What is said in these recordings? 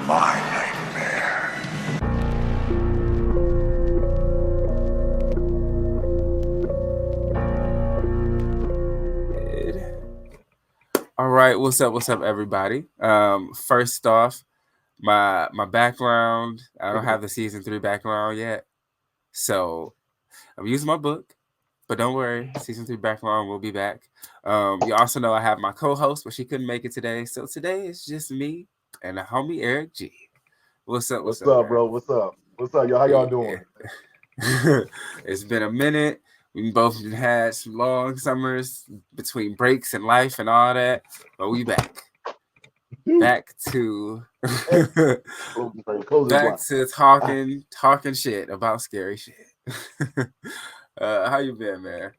my nightmare. All right, what's up, everybody? First off, my background. I don't have the season 3 background yet, so I'm using my book. But don't worry, season 3 background will be back. You also know I have my co-host, but she couldn't make it today, so today it's just me and the homie Eric G. What's up? What's What's up, up, man? bro? What's up? What's up, y'all? How y'all doing? It's been a minute. We both had some long summers between breaks and life and all that, but we back. Dude, Back to close this back blind. to Ah, talking shit about scary shit. How you been, man?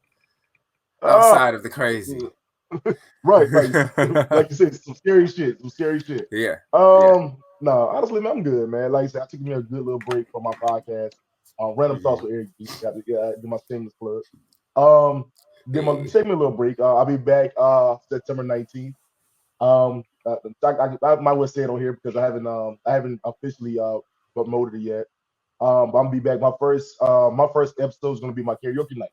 ah, Outside of the crazy. right. Like you said, some scary shit. Some scary shit. Yeah, yeah. No, honestly, man, I'm good, man. Like I said, I took me a good little break from my podcast. Random thoughts Hmm. with Eric G. Got to do my shameless plug. Um, Hey, take me a little break. I'll be back September 19th. I might well say it on here because I haven't officially promoted it yet. But I'm gonna be back. My first episode is gonna be my karaoke night.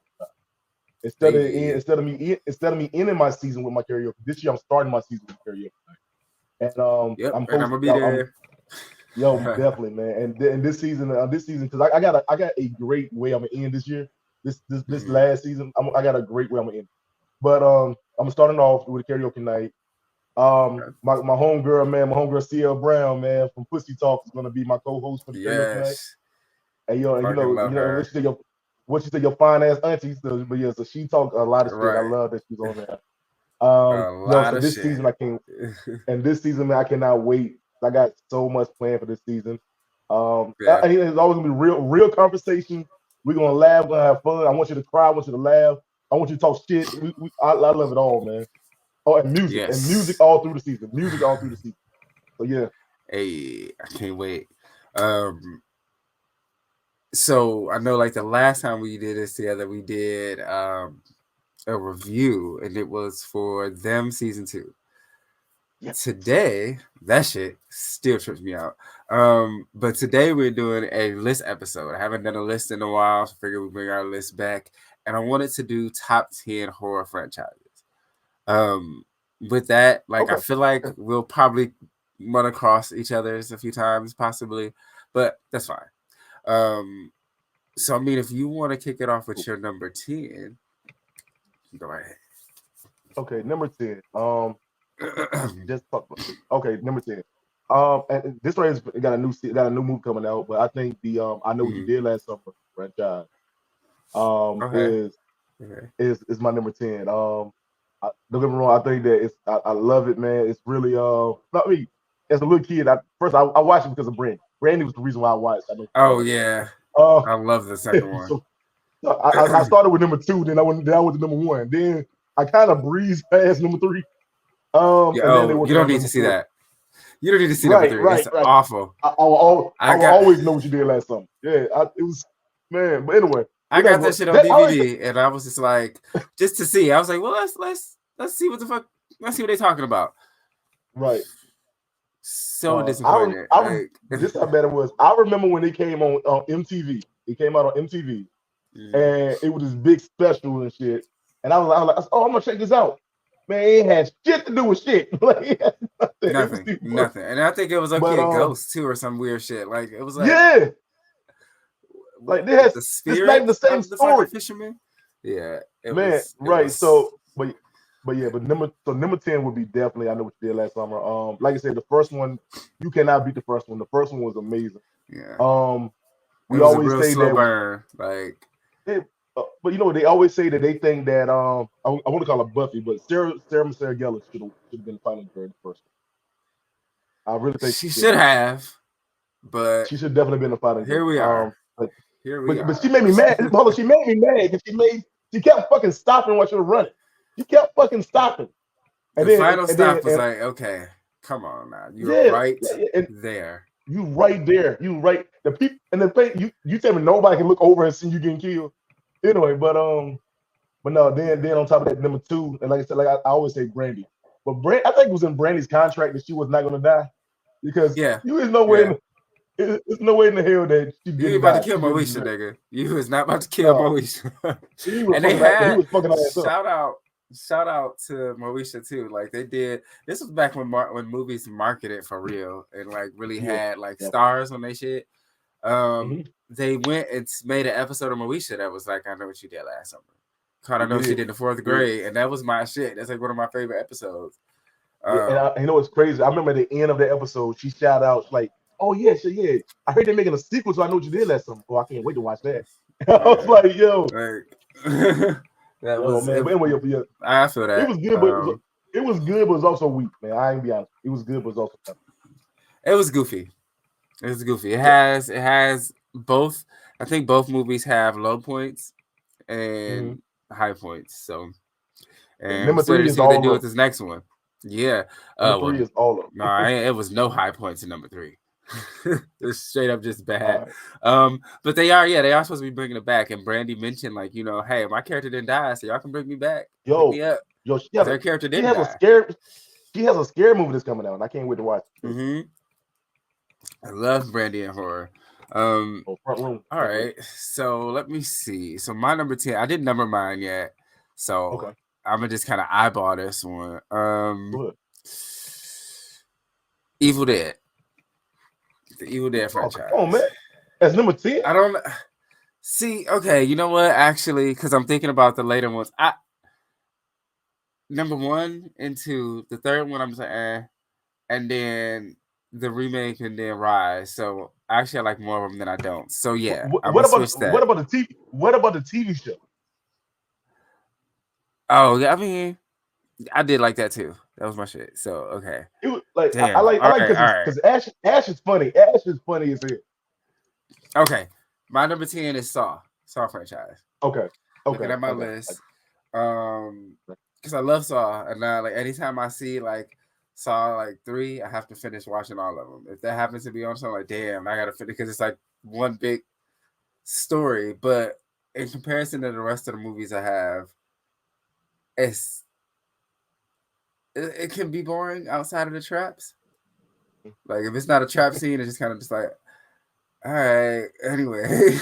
hey. Instead of me ending my season with my karaoke this year, I'm starting my season with karaoke night, and Yep, I'm and I'm host. gonna be I'm there. yo definitely, man. And this season because I got a great way I'm gonna end this year. This Hmm. last season I got a great way I'm gonna end. But I'm starting off with a karaoke night. Okay. My homegirl, man, my homegirl CL Brown, man, from Pussy Talk is gonna be my co-host for the karaoke night. Yes, And you fucking know, love her. what she said, your fine ass auntie. So, but yeah, so she talked a lot of shit. I Right, love that she's on there. a No, lot so of this shit. season I can, and this season, man, I cannot wait. I got so much planned for this season. Yeah, It's always gonna be real conversation. We're gonna laugh, we're gonna have fun. I want you to cry, I want you to laugh, I want you to talk shit. I love it all, man. Oh, and music yes. all through the season, music all through the season. So yeah, Hey, I can't wait. Um, so I know like the last time we did this together, we did a review, and it was for them season 2. yeah. Today, that shit still trips me out. But today we're doing a list episode. I haven't done a list in a while, so I figured we bring our list back, and I wanted to do top 10 horror franchises. Um, with that, like I Okay, feel like okay. we'll probably run across each other's a few times, possibly, but that's fine. Um, so I mean, if you want to kick it off with your number 10, go Okay, number 10. ahead. Just talk about okay, number 10. And this one has got a new movie coming out, but I think the I know what you Mhm. did last summer franchise Okay. Okay. is my number 10. Don't get me wrong, I think that I love it, man. It's really not me as a little kid. I watched it because of Brandy. Brandy was the reason why I watched. I know you know Oh already. yeah, Uh, I love the second one. so I started with number 2, then I went to number 1, then I kind of breezed past number 3, Yeah. and then they Oh, you working don't on need to number see 4. that. You don't need to see number Right, 3. right, It's right. awful. I I will got always know what you did last summer. Yeah, it was man. But anyway, I we're got not that shit on that. I like DVD, and I was just like, just to see. I was like, well, let's see what the fuck. Let's see what they're talking about. right. So I rem, disappointed. I rem, Like, this how bad it was. I remember when it came on MTV. It came out on MTV, mm, and it was this big special and shit. And I was like, oh, I'm gonna check this out. Man, it had shit to do with shit. Like, it had nothing. It was nothing, the worst. nothing. And I think it was But okay at Ghost too, or some weird shit. Like, it was like yeah, like they had the it's not even spirit the same of the fucking story. fisherman. Yeah, it Man, was. It right. was. But yeah, but number 10 would be definitely I know what you did last summer. Like I said, the first one, you cannot beat the first one. The first one was amazing. Yeah, Um, it we was a always real say slow that burn. Like, but you know they always say that they think that I want to call her Buffy, but Sarah Michelle Gellar should have been the final girl in the first one. I really think she she should should have. have, but She should definitely been the final here girl. we are. But Here we but she are. made me mad. Hold on, she made me mad because she kept fucking stopping while she was running. She kept fucking stopping. And The then final and then stop was and like, okay, come on now. You're yeah, right and there. you right there. You right the people and the thing you tell me nobody can look over and see you getting killed. Anyway, but no, then on top of that, number 2, and like I said, like I always say Brandy. But I think it was in Brandy's contract that she was not gonna die. because Yeah. you is no way. There's no way in the hell that she You didn't ain't about to die. kill She didn't Moesha, deserve it. nigga. You was not about to kill No, Moesha. he was And they fucking. He had was fucking all that up. shout out to Moesha too. Like they did. This was back when movies marketed for real and like really Yeah, had like yeah. stars on their shit. Mhm. They went and made an episode of Moesha that was like, I Know What You Did Last Summer. Called I Know What You Did in the Fourth Grade, and that was my shit. That's like one of my favorite episodes. Yeah, and you know what's crazy? I remember at the end of the episode, she shout out like, "Oh yeah, yeah, I heard they're making a sequel, so I know what you did last summer. Oh, I can't wait to watch that." I was like, "Yo, like that yo, was man." it, But anyway, yeah, I feel that it was good, but it was good, but it was also weak, man. I ain't be honest. It was good, but it was also it was goofy. It was goofy. It has both. I think both movies have low points and high points. So, and number excited 3 to is see what they all do of with this next one. Yeah. number 3 is all of them. No, it was no high points in number 3. It's straight up just bad. Right. But they are supposed to be bringing it back. And Brandy mentioned like, hey, my character didn't die, so y'all can bring me back. Hit me up. Their character didn't die. She has a scare movie that's coming out, and I can't wait to watch it. I love Brandy and horror. Front room. All right, so let me see. So my number 10, I didn't number mine yet, so I'm gonna just kind of eyeball this one. Evil Dead, the Evil Dead franchise. Oh man, that's number 10. I don't see. Okay, you know what? Actually, because I'm thinking about the later ones. Number 1 and 2, the third one I'm saying, and then the remake and then Rise. So actually, I like more of them than I don't. So yeah, what about the TV? What about the TV show? Oh yeah, I mean, I did like that too. That was my shit. So okay, it was like damn. I like because Ash is funny. Ash is funny as hell. Okay, my number 10 is Saw franchise. Okay, looking at my list, because I love Saw, and now like anytime I see like Saw like 3, I have to finish watching all of them. If that happens to be on something, like damn, I gotta finish because it's like one big story. But in comparison to the rest of the movies I have, it can be boring outside of the traps. Like if it's not a trap scene, it's just kind of just like, all right. Anyway,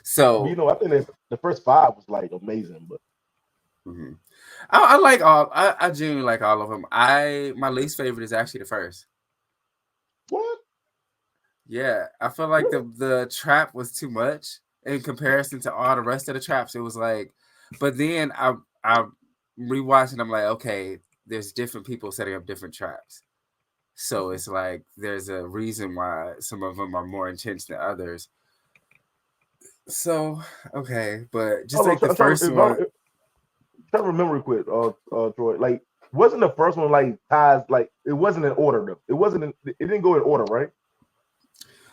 so I think the first 5 was like amazing, but I like all. I genuinely like all of them. My least favorite is actually the first. What? Yeah, I feel like the trap was too much in comparison to all the rest of the traps. It was like, but then I rewatching. I'm like, okay, there's different people setting up different traps. So it's like there's a reason why some of them are more intense than others. So okay, but just like the first one. Try to remember quick, Troy. Like, wasn't the first one like ties? Like, it wasn't in order though. It didn't go in order, right?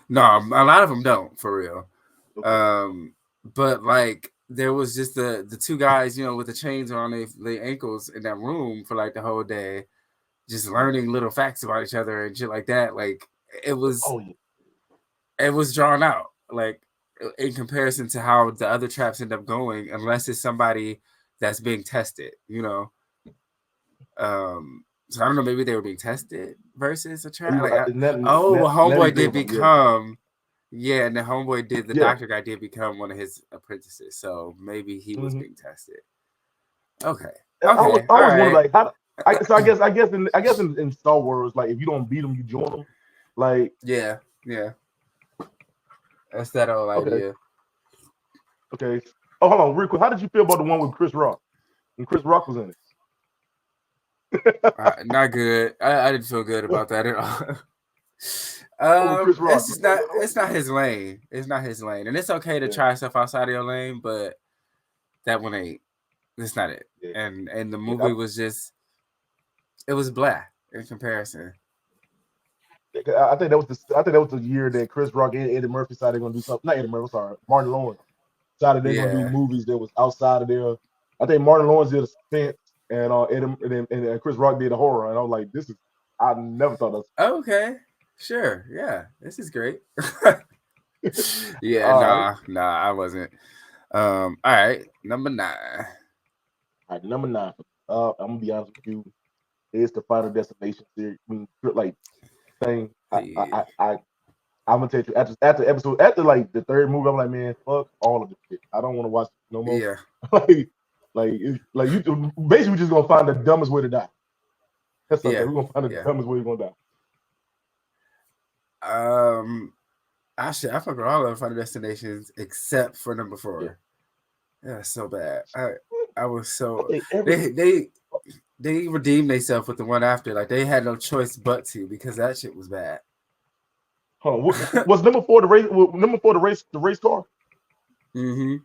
No, a lot of them don't for real. Okay. But like there was just the 2 guys, with the chains on their ankles in that room for like the whole day, just learning little facts about each other and shit like that. Like it was, it was drawn out. Like in comparison to how the other traps end up going, unless it's somebody that's being tested, So I don't know. Maybe they were being tested versus a trap. Homeboy did become. Yeah, and the homeboy did. The doctor guy did become one of his apprentices. So maybe he was being tested. Okay. I was wondering, like, how. So I guess in Star Wars, like, if you don't beat them, you join them. Like. Yeah. That's that whole idea. Okay. Oh, hold on, real quick. How did you feel about the one with Chris Rock? When Chris Rock was in it? Not good. I didn't feel good about that at all. It's not his lane. It's not his lane, and it's okay to try stuff outside of your lane, but that one ain't. It's not it. Yeah. And the movie was just. It was blah in comparison. I think that was the year that Chris Rock and Eddie Murphy decided they're gonna do something. Not Eddie Murphy, sorry, Martin Lawrence decided they're gonna do movies that was outside of their. I think Martin Lawrence did a suspense, and Chris Rock did a horror, and I was like, "This is." I never thought that. Okay, sure, yeah, this is great. Yeah, nah, I wasn't. All right, number 9. All right, number 9. I'm gonna be honest with you. It's the Final Destination series. I mean, like thing. Yeah. I'm gonna tell you after like the third movie, I'm like, man, fuck all of this shit. I don't want to watch it no more. Yeah. like you basically we're just gonna find the dumbest way to die. That's okay. Yeah. We're gonna find the Yeah. dumbest way you're gonna die. Actually, I fuck with all of Final Destinations except for number 4. Yeah, so bad. I was so they redeemed themselves with the one after. Like they had no choice but to, because that shit was bad. Hold on. Was number 4 the race? Number 4 the race car? Mm-hmm.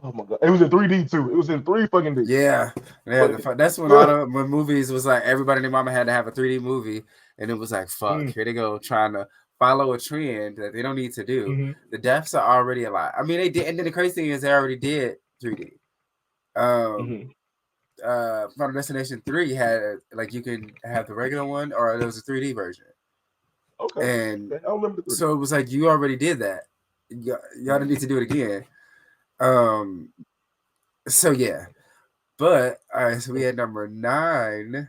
Oh my god! It was in 3D too. It was in 3 fucking D. Yeah. That's when when movies was like everybody and their mama had to have a 3D movie, and it was like, fuck, here they go trying to follow a trend that they don't need to do. Mm-hmm. The deaths are already a lot. I mean, they did, and then the crazy thing is they already did 3D. Final Destination 3 had like you can have the regular one or there was a 3D version. Okay. And I remember the 3D. So it was like you already did that. Y'all don't need to do it again. So yeah. But all right, so we had number 9.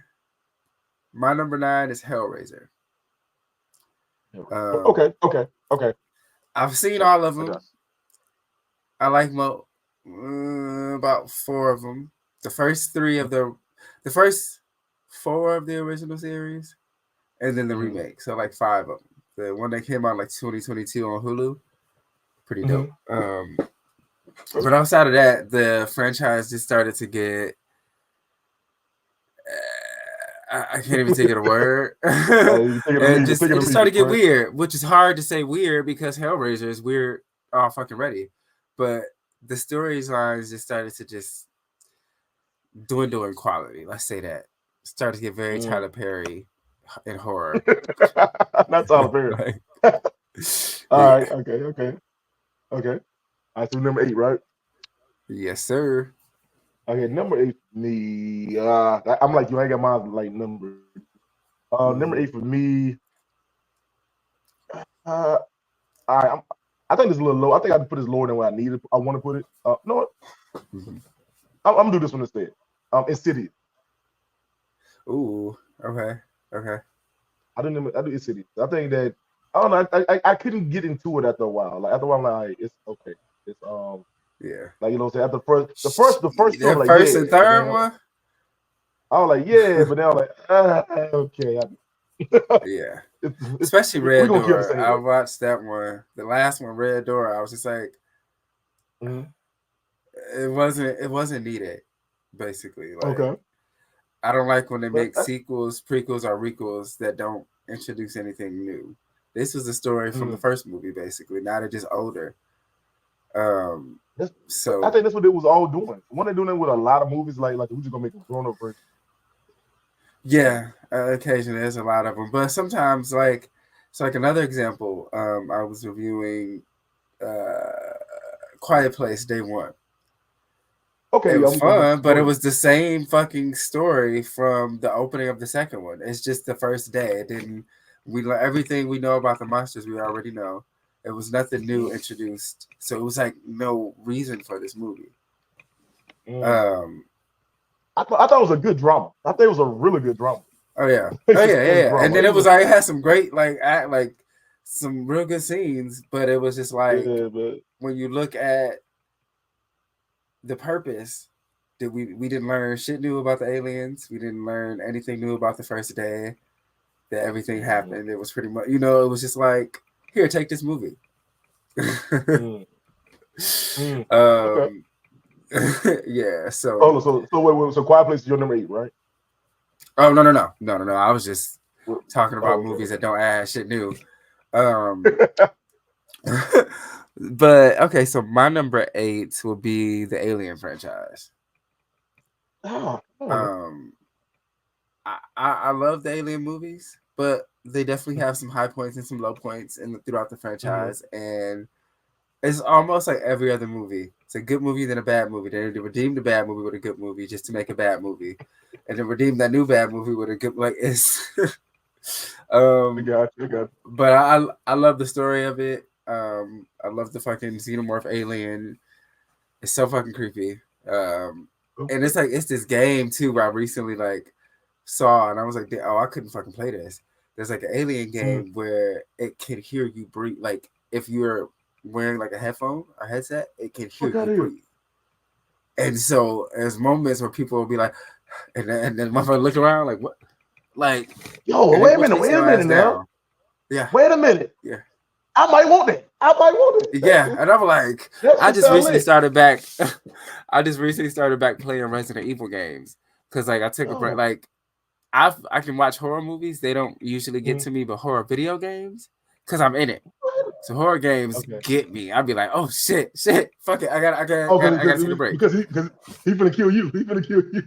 My number 9 is Hellraiser. Okay. I've seen all of them. I like about 4 of them. The first 4 of the original series, and then the remake. So like 5 of them. The one that came out like 2022 on Hulu, pretty dope. But outside of that, the franchise just started to get. I can't even think of the word. And it just started to get weird, which is hard to say weird because Hellraiser is weird all fucking ready. But the storylines just started to just dwindle in quality. Let's say that. Started to get very Tyler Perry in horror. Not Tyler Perry. All right. Okay. All right, so number 8, right? Yes, sir. Okay, number 8 for me. I'm like you. I ain't got my like number. Number 8 for me. All right, I think it's a little low. I think I can put this lower than what I needed. I want to put it. No, what? I'm gonna do this one instead. Insidious. Ooh. Okay. I do Insidious. I think that I don't know. I couldn't get into it after a while. Like after a while, I'm like, it's okay. It's yeah. Like you know what I'm saying? After the first the like, first yeah, and third one. I was like, yeah, but now I'm like, okay. Yeah. Especially Red Door. I way. watched that one. The last one, Red Door. I was just like, it wasn't needed. Basically, like, okay. I don't like when they make sequels, prequels, or requels that don't introduce anything new. This was the story from the first movie, basically. Now they're just older. So I think that's what it was all doing. When they're doing it with a lot of movies, like we're just gonna make a grown-up version. Yeah, occasionally there's a lot of them, but sometimes like another example. I was reviewing Quiet Place Day 1. Okay, it was fun, but it was the same fucking story from the opening of the second one. It's just the first day. It didn't. Everything we know about the monsters we already know. It was nothing new introduced, so it was like no reason for this movie. I thought it was a good drama. I think it was a really good drama. Oh yeah. And then it was like it had some great like some real good scenes, but it was just like when you look at the purpose, that we didn't learn shit new about the aliens. We didn't learn anything new about the first day. That everything happened. It was pretty much, it was just like, here, take this movie. Okay. Yeah. So. Wait. So Quiet Place is your number 8, right? Oh no! I was just talking about movies that don't add shit new. But okay, so my number 8 will be the Alien franchise. I love the Alien movies, but they definitely have some high points and some low points throughout the franchise, and it's almost like every other movie. It's a good movie, then a bad movie. They redeem the bad movie with a good movie just to make a bad movie, and then redeem that new bad movie with a good it's. I got you. But I love the story of it. I love the fucking xenomorph alien. It's so fucking creepy. And it's like it's this game too where I recently like saw and I was like, oh, I couldn't fucking play this there's like an alien game where it can hear you breathe. Like if you're wearing like a headset, it can hear you breathe. And so there's moments where people will be like, and then motherfucker look around like, what? Like, yo, wait a minute now. Yeah. Wait a minute. Yeah. I might want it. Yeah, and I'm like, I just recently started back playing Resident Evil games because like I took a break. Like I can watch horror movies. They don't usually get to me, but horror video games because I'm in it. So horror games get me. I'd be like, oh shit, fuck it. I got to take a break because he's gonna kill you.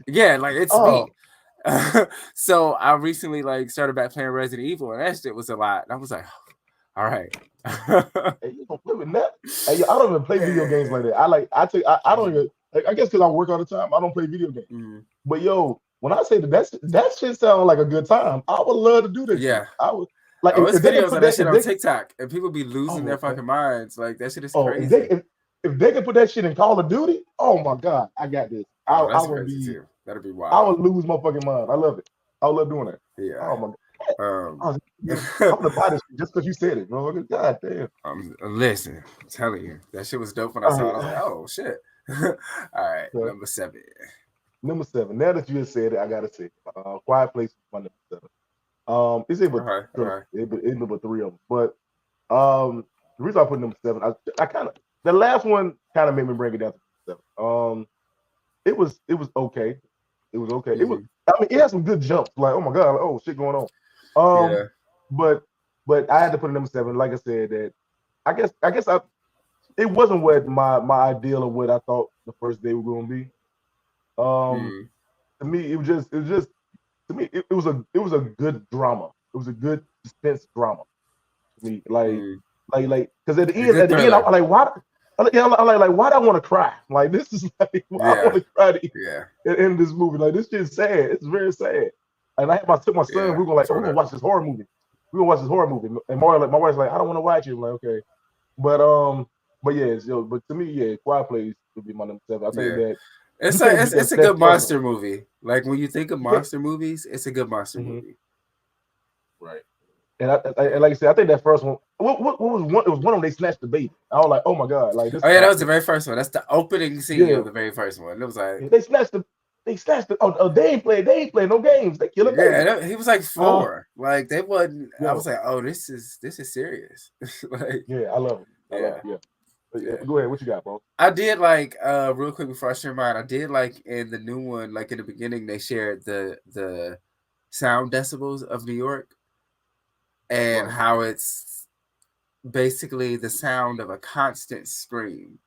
Yeah, like it's me. So I recently like started back playing Resident Evil, and that shit was a lot. And I was like, all right. Hey, you don't play with that? Hey, I don't even play video games like that. I don't even. I guess because I work all the time, I don't play video games. Mm-hmm. But yo, when I say that shit sounds like a good time, I would love to do this. Yeah, shit. I would. Like it's videos of that shit on TikTok, and people be losing their fucking minds. Like that shit is crazy. If they can put that shit in Call of Duty, oh my god, I got this. I would be too. That'd be wild. I would lose my fucking mind. I love it. I love doing that. Yeah. Oh my god. I'm gonna buy this just because you said it, bro. God damn. Listen, I'm telling you, that shit was dope when I saw it. I was like, oh shit. All right, so, number 7. Number 7. Now that you just said it, I gotta say, Quiet Place is my number 7. It's able 3 of them, but the reason I put number 7, I kind of the last one kind of made me bring it down to 7. It was okay. It was okay. Mm-hmm. It was. I mean, it had some good jumps. Like, oh my god, like, oh shit going on. But I had to put it number 7. Like I said, that I guess it wasn't what my ideal of what I thought the first day was going to be. To me, it was just to me it was a good drama. It was a good suspense drama. To me, like because at the end, I'm like, why? I'm like, why do I want to cry? Like, this is like, why I want to cry at the end of this movie. Like, this shit is sad. It's very sad. And I took my son. We were like, we're gonna watch this horror movie. And my wife's like, I don't want to watch it. I'm like, okay, but to me, Quiet Place would be my number 7. I think that it's a good monster movie. Like when you think of monster movies, it's a good monster movie. Right. And I like I said, I think that first one. What was one? It was one when they snatched the baby. I was like, oh my god! Like this. Oh yeah, that was the very first one. That's the opening scene of the very first one. It was like they snatched the. Oh, they ain't playing no games. They killing. Yeah, he was like 4. Like they wasn't. I was like, oh, this is serious. Like, yeah, I love it. Yeah. Go ahead. What you got, bro? I did like real quick before I share mine. I did like in the new one, like in the beginning, they shared the sound decibels of New York. And how it's basically the sound of a constant scream.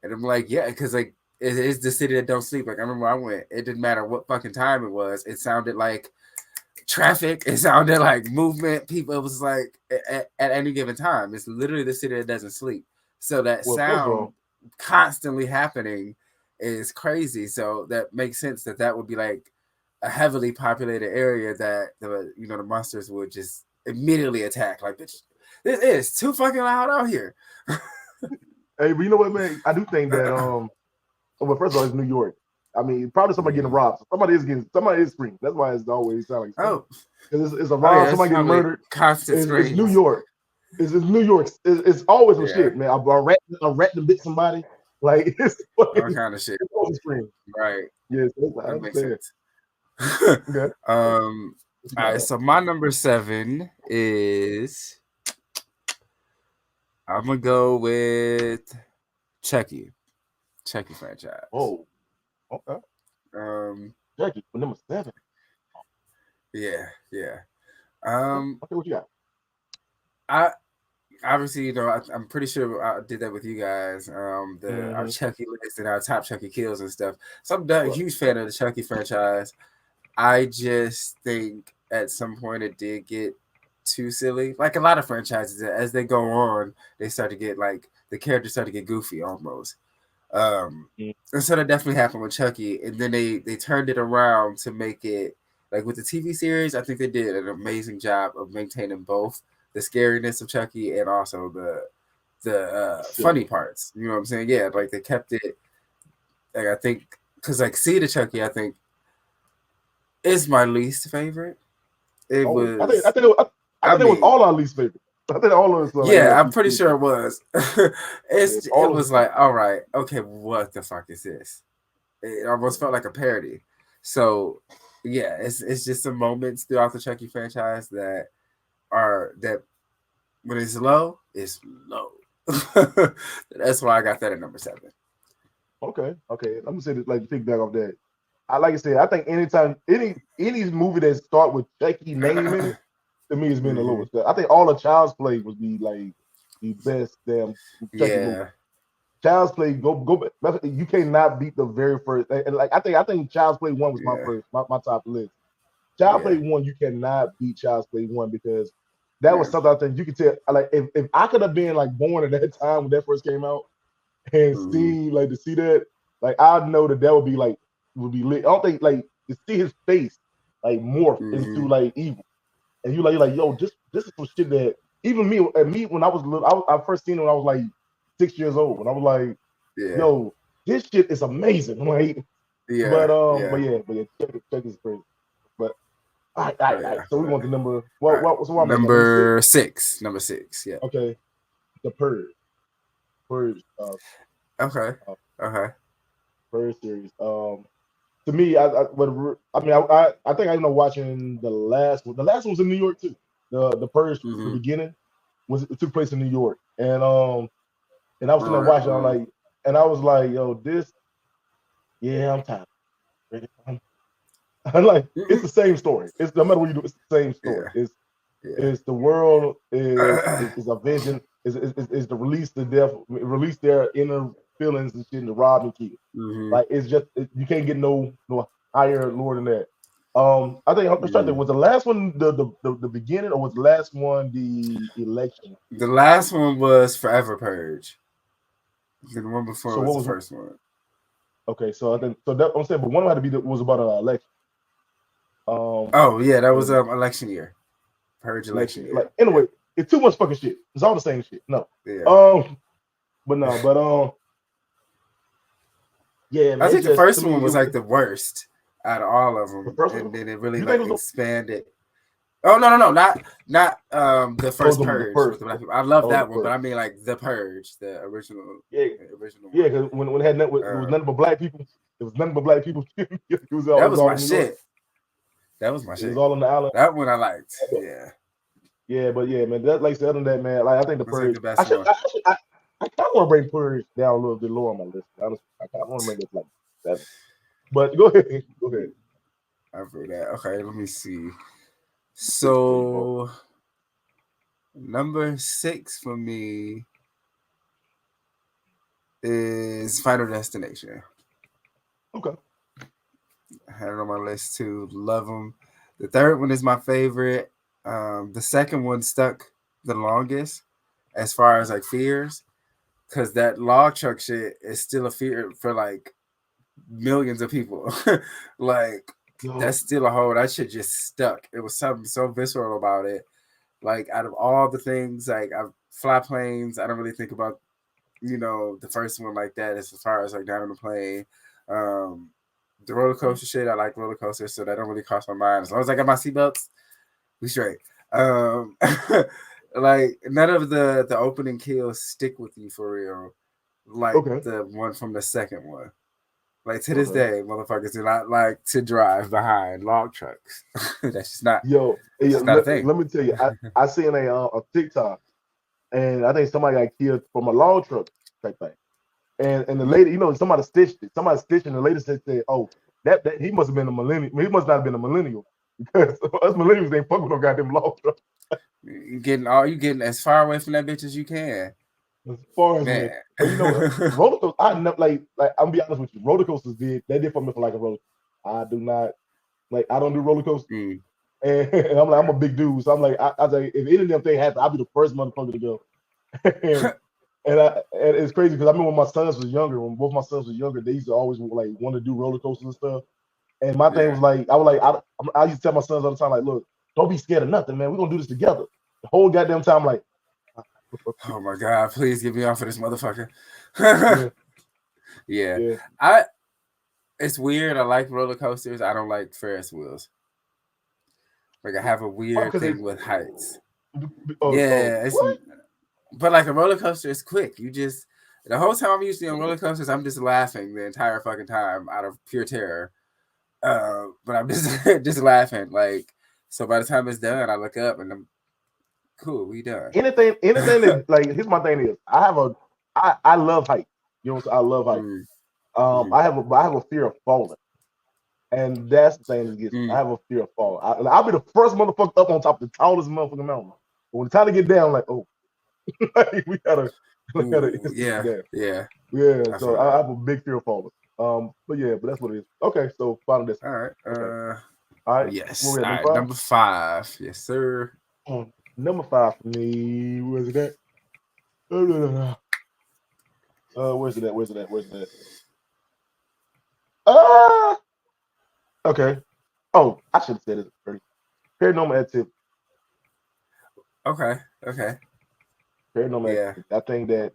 And I'm like, yeah, because like it is the city that don't sleep. Like I remember I went, it didn't matter what fucking time it was. It sounded like traffic. It sounded like movement. People, it was like at any given time. It's literally the city that doesn't sleep. So that sound constantly happening is crazy. So that makes sense that would be like a heavily populated area that the monsters would just immediately attack. Like, bitch, this is too fucking loud out here. Hey, but you know what, man? I do think that well, first of all, it's New York. I mean, probably somebody getting robbed. Somebody is screaming. That's why it's always sounding like because it's a rob, somebody getting murdered. Constant screams. It's New York. It's New York. It's always some shit, man. A rat to bit somebody. Like it's fucking all kind of shit. It's always screaming. Right. Yes, that makes sense. Okay. All right, so my number 7 is I'm gonna go with Chucky franchise. Oh, okay. Chucky for number 7. Yeah. Okay, what you got? I obviously, I'm pretty sure I did that with you guys. Our Chucky list and our top Chucky kills and stuff. So I'm a huge fan of the Chucky franchise. I just think at some point it did get too silly. Like a lot of franchises, as they go on, they start to get like the characters start to get goofy almost. And so that definitely happened with Chucky. And then they turned it around to make it like with the TV series. I think they did an amazing job of maintaining both the scariness of Chucky and also the funny parts. You know what I'm saying? Yeah, like they kept it. Like I think because like Seed of Chucky, I think is my least favorite. It Oh, was. I think it was all our least favorite. I think all of us. Yeah, I'm pretty sure it was. It of was us. like, all right, okay, what the fuck is this? It almost felt like a parody. So yeah, it's just some moments throughout the Chucky franchise that when it's low, it's low. That's why I got that at number 7. Okay. I'm gonna say this, like, pick back off that. Like I said, I think anytime any movie that start with Chucky name in it, to me, it's been the lowest. I think all of Child's Play would be like the best damn Chucky movie. Child's Play, go back. You cannot beat the very first. And like I think Child's Play 1 was my top list. Child's Play 1, you cannot beat Child's Play 1 because that was something I think you could tell. Like if I could have been like born at that time when that first came out and seen like to see that, like I'd know that would be lit. I don't think like to see his face like morph into like evil, and you're like yo, this is some shit that even me when I was little, I first seen it when I was like 6 years old, and I was like, yo, this shit is amazing. Like, but check is crazy. But all right. So we want the number. What number 6. Number 6. Yeah. Okay. The Purge. Okay. Purge series. To me, I think I ended up watching the last one. The last one was in New York too. The Purge, the beginning it took place in New York, and I was sitting there watching. I was like, yo, this, I'm tired. I'm like, it's the same story. It's no matter what you do, it's the same story. It's the world is a vision. Is to release their inner feelings and shit, and to rob and kill. Like it's just you can't get no higher lower than that. I think I'm trying to think, was the last one the beginning, or was the last one the election? The last one was Forever Purge. The one before was the first one. Okay, so I think that I'm saying, but one had to be was about an election. That was election year. Purge election year. Like anyway, it's too much fucking shit. It's all the same shit. No. Yeah. Man, I think the first one was like the worst out of all of them, and then it really like expanded. Oh no, not the first Purge. I love that one, but I mean like the Purge, the original. Original. Yeah, because when it had it was nothing but black people. It was nothing but black people. That was my shit. That was my shit. It was all on the island. That one I liked. Yeah. Yeah, but yeah, man. That like other than that, man. Like I think the Purge. Like the best one. I kind of want to bring Purge down a little bit lower on my list. Honestly, I kind of want to make it like 7. But go ahead. I've heard that. Okay, let me see. So number 6 for me is Final Destination. Okay. I had it on my list too. Love them. The third one is my favorite. The second one stuck the longest as far as like fears, because that log truck shit is still a fear for like millions of people. Like that's still a hold. That shit just stuck. It was something so visceral about it. Like out of all the things, like I fly planes, I don't really think about, the first one like that as far as like down on the plane. The roller coaster shit, I like roller coasters, so that don't really cross my mind. As long as I got my seatbelts, we straight. Like none of the opening kills stick with you for real, like the one from the second one. Like to this day, motherfuckers do not like to drive behind log trucks. That's just not. Not a thing. Let me tell you, I seen a TikTok, and I think somebody got killed from a log truck type thing. And the lady, somebody stitched it. Somebody stitched, and the lady said, "Oh, that he must have been a millennial. He must not have been a millennial because us millennials ain't fucking no goddamn log truck." You getting as far away from that bitch as you can. As far as roller coasters, I never like I'm be honest with you, roller coasters did for me for like a roller. I do not I don't do roller coasters, and I'm like I'm a big dude, so I'm like I say if any of them things happen, I'll be the first motherfucker to go. and it's crazy because I remember when my sons was younger, when both my sons were younger, they used to always like want to do roller coasters and stuff. And my thing was like I used to tell my sons all the time, like, look, don't be scared of nothing, man. We're gonna do this together. The whole goddamn time, like, oh my God, please get me off of this motherfucker. Yeah. It's weird. I like roller coasters. I don't like Ferris wheels. Like I have a weird because thing with heights. oh, Yeah, it's what? but like a roller coaster is quick. You just the whole time I'm usually on roller coasters, I'm just laughing the entire fucking time out of pure terror. But I'm just just laughing. Like so by the time it's done, I look up and I'm cool, we done. Anything that like here's my thing is I love height. You know what I'm saying? I love height. Mm, mhm, I have a fear of falling. And that's the thing that gets me. I mm. have a fear of falling. I'll be the first motherfucker up on top of the tallest motherfucking mountain. But when it's time to get down, like, oh, we gotta Ooh, instantly yeah, down. yeah, Yeah, I so feel I that. have a big fear of falling. But that's what it is. Okay, so final All destination. right. Okay. All right. Where Yes. we at? All Number right. five? Number 5. Yes, sir. Number five for me. Where's it at? Where's it at? Where's it at? Where's it at? Okay. Oh, I should have said it already. Paranormal Activity. Okay. Okay. Paranormal Yeah. Activity. I think that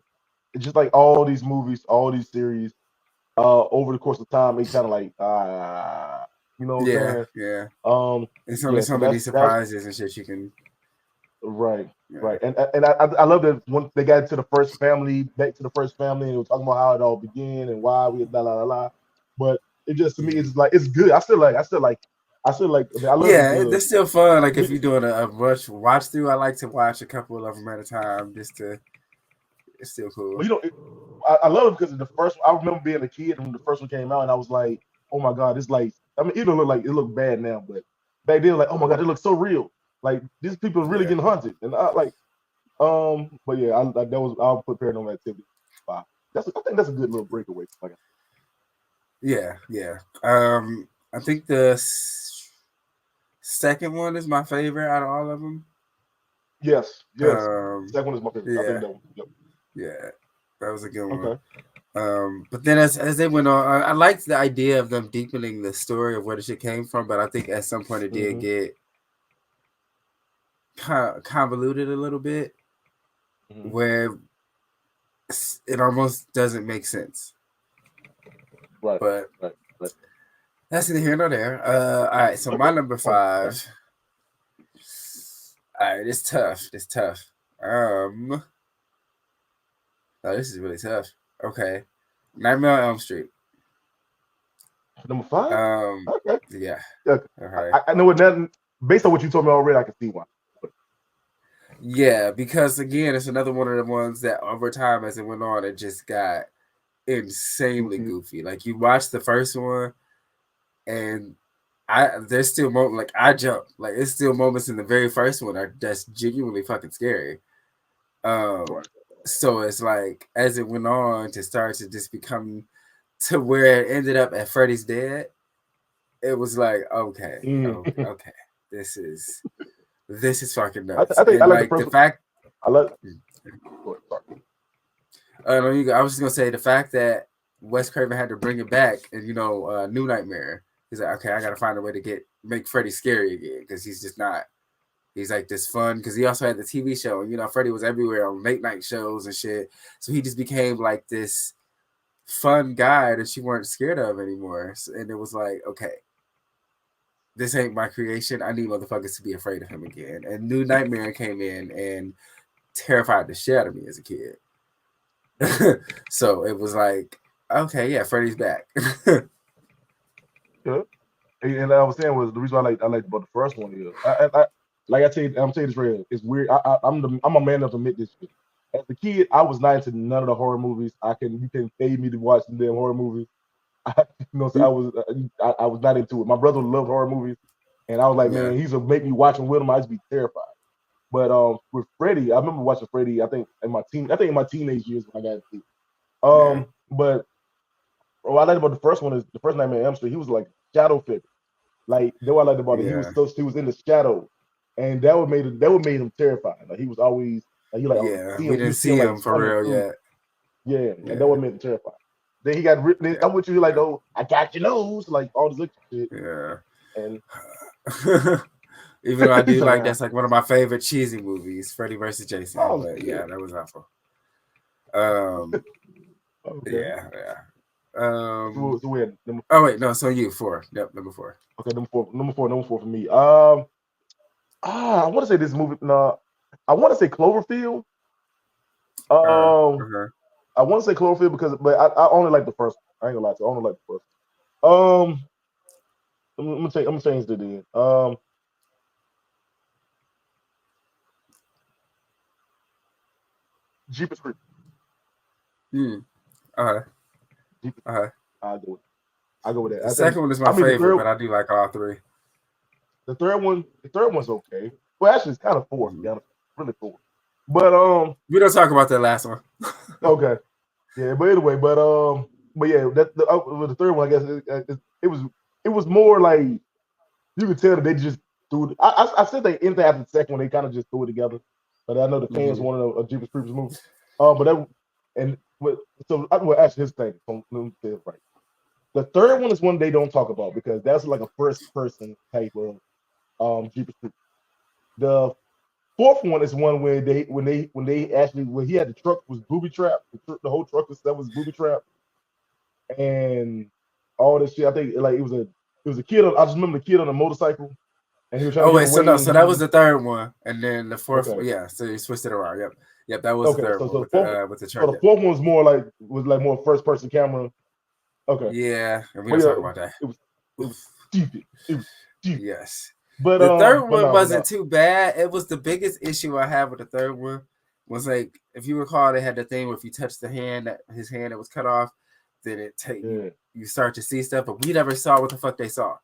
it's just like all these movies, all these series, over the course of time, it kind of like, you know what I'm Yeah. saying? Yeah. Um, There's only yeah. so So many that's surprises and shit you can. right, Yeah. right. And I love that when they got to the first family, back to the first family, and they were talking about how it all began and why we la la la la. But it just to me, it's Mhm. like it's good. I mean, I love Yeah, the they're still fun. Like if we, you're doing a rush watch through, I like to watch a couple of them at a time just to. It's still but cool. you know, I love it because the first. I remember being a kid when the first one came out, and I was like, "Oh my god, it's like." I mean, it don't look like it look bad now, but back then, like, "Oh my god, it looks so real." Like these people are really Yeah. getting hunted, and I like. But yeah, that was I'll put Paranormal Activity 5. I think that's a good little breakaway. Like, Yeah. Yeah. I think second one is my favorite out of all of them. yes. Second one is my favorite. I think Yeah. that one. Yep. Yeah. That was a good one. Okay. But then as they went on, I liked the idea of them deepening the story of where the shit came from. But I think at some point it did Mm-hmm. get convoluted a little bit, Mm-hmm. where it almost doesn't make sense. Right. But Right. that's neither here nor there. All right, so my Okay. number Right. 5. All right, it's tough. It's tough. Oh, this is really tough. Okay, Nightmare on Elm Street. Number 5. Um, Okay. yeah. Yeah. Okay. I know what that. Based on what you told me already, I can see why. But, Yeah, because again, it's another one of the ones that over time as it went on, it just got insanely goofy. Like you watch the first one, and there's still moments like I jump. Like it's still moments in the very first one that's genuinely fucking scary. right. So it's like as it went on to start to just become to where it ended up at Freddy's dead, it was like okay, Mm. okay, this is fucking I nuts. think I And like the like the first one. fact I like. Sorry. no, I was just gonna say the fact that Wes Craven had to bring it back, and New Nightmare. He's like, okay, I gotta find a way to make Freddy scary again because he's just not. He's like this fun because he also had the TV show, and Freddy was everywhere on late night shows and shit. So he just became like this fun guy that you weren't scared of anymore. And it was like, okay, this ain't my creation. I need motherfuckers to be afraid of him again. And New Nightmare came in and terrified the shit out of me as a kid. So it was like, okay, yeah, Freddy's back. Yeah. And I was saying was the reason I like about the first one is I like I'm telling you this real. It's weird. I'm a man enough to admit this shit. As a kid, I was not into none of the horror movies. You can pay me to watch some damn horror movies. So I was not into it. My brother loved horror movies, and I was like, Yeah, man, he's gonna make me watch them with him. I just be terrified. But with Freddy, I remember watching Freddy. I think in my teenage years when I got into it. yeah, But what I liked about the first one is the first Nightmare on Elm Street. He was like shadow figure. Like that what I liked about it. yeah, He was in the shadow, and that would made him terrifying. Like he was always like yeah. We you didn't see see him like him for coming real through. yet. Yeah, and that Yeah, what made him terrifying. Then he got written in. yeah, I'm with you like, oh, I got your nose, like all this other shit. yeah. And Even though I he's do like, like that's like one of my favorite cheesy movies, Freddy versus Jason. oh But shit. yeah, that was awful. Um, Okay. yeah, yeah. So we're number Oh wait, no. So you 4. Yep, number 4. okay, number four for me. I want to say this movie. No, I want to say Cloverfield. Uh-huh. I want to say Cloverfield but I only like the first one. I ain't gonna lie to you. I only like the first one. I'm gonna change the then. Jeepers Creepers. Uh-huh. Jeepers. Uh-huh. I go with that. The second one is my favorite, but I do like all three. The third one's okay. Well, actually, it's kind of four. Yeah, really four. But we don't talk about that last one. Okay. Yeah, but anyway, but yeah, with the third one, I guess it was more like you could tell that they just threw it. I said they ended after the second one, they kind of just threw it together. But I know the fans wanted a Jeepers Creepers movie. So I will ask his thing. Let me say it right. The third one is one they don't talk about because that's like a first person type of Jeepers Creepers. The fourth one is one where when he had the truck was booby trap. The whole truck was booby trap, and all this shit. I think like it was a kid. I just remember the kid on a motorcycle, and he was trying to get away. So that was the third one, and then the fourth one, yeah. So you switched it around. Yep, that was the third one with the truck. So the fourth one was more first person camera. Okay. Yeah, and we don't talk about that. It was stupid. Yes. But the third one wasn't too bad. It was the biggest issue I had with the third one was like, if you recall, they had the thing where if you touch his hand that was cut off, then you start to see stuff, but we never saw what the fuck they saw.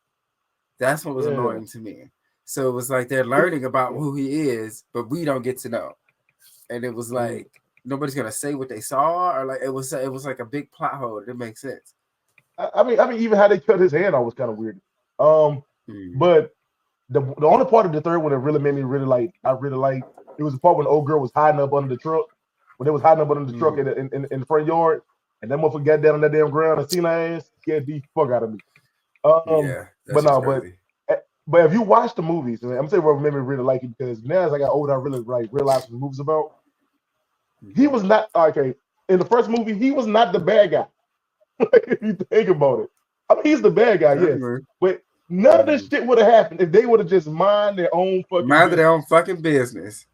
That's what was annoying to me. So it was like they're learning about who he is, but we don't get to know. And it was like nobody's gonna say what they saw, or like it was like a big plot hole. It didn't make sense. I mean, even how they cut his hand off was kind of weird. But the only part of the third one that really made me really like it was the part when the old girl was hiding up under the truck. When they was hiding up under the truck in the front yard, and that motherfucker got down on that damn ground and seen her ass, scared the fuck out of me. But if you watch the movies, and I'm saying what made me really like it because now as I got older, I really realized what the movie's about. He was not okay in the first movie. He was not the bad guy. If you think about it, I mean, he's the bad guy, yes, but none of this shit would have happened if they would have just minded their own fucking business.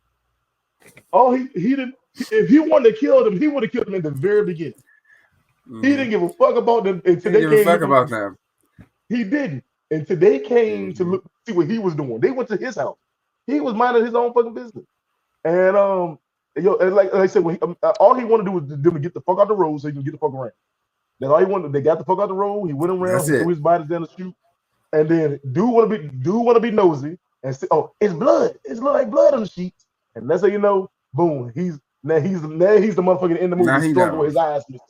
Oh, he didn't. If he wanted to kill them, he would have killed them in the very beginning. He didn't give a fuck about them until they came. About them. He didn't until they came to see what he was doing. They went to his house. He was minding his own fucking business, and and like I said, all he wanted to do was them to get the fuck out the road so he can get the fuck around. That's all he wanted. They got the fuck out the road. He went around, threw his body down the chute, and then dude want to be nosy and say, "Oh, it's blood. It's like blood on the sheets." And that's how you know, boom, he's the motherfucker in the movie. Struggle with his eyes missing.